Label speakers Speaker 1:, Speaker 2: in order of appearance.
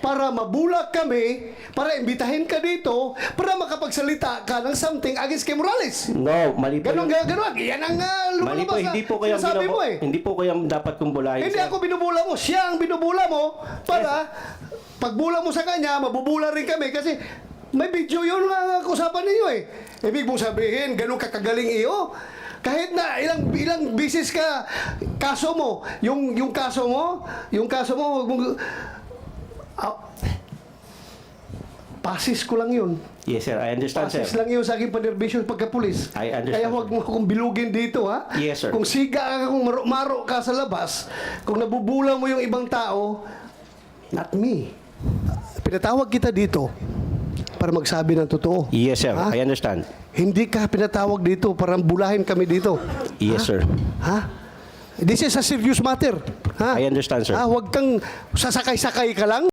Speaker 1: para mabulak kami, para imbitahin ka dito, para makapagsalita ka ng something against kay Morales.
Speaker 2: No, mali po.
Speaker 1: Ganon. Yan ang
Speaker 2: Mali po,
Speaker 1: lumalabas
Speaker 2: hindi po kayo
Speaker 1: sinasabi mo eh.
Speaker 2: Hindi po kayo dapat kong bulahin.
Speaker 1: Hindi
Speaker 2: sir.
Speaker 1: ako binubula mo, siya ang binubula mo para pagbula mo sa kanya, mabubula rin kami kasi may video yun ang usapan ninyo eh. Ibig mong sabihin, ganun kakagaling iyo. Kahit na ilang bisis ka, kaso mo, yung kaso mo, huwag mong, pasis ko lang yun.
Speaker 2: Yes, sir. I understand, sir.
Speaker 1: Pasis lang yun sa aking panerbisyon pagkapulis.
Speaker 2: I understand,
Speaker 1: Kaya huwag mo akong bilugin dito, ha?
Speaker 2: Yes, sir.
Speaker 1: Kung siga ka, kung maro ka sa labas, kung nabubula mo yung ibang tao, not me. Pinatawag kita dito para magsabi ng totoo.
Speaker 2: Yes, sir.
Speaker 1: Ha?
Speaker 2: I understand.
Speaker 1: Hindi ka pinatawag dito para bulahin kami dito.
Speaker 2: Yes, sir.
Speaker 1: Ha? This is a serious matter. Ha?
Speaker 2: I understand, sir.
Speaker 1: Huwag kang sasakay-sakay ka lang.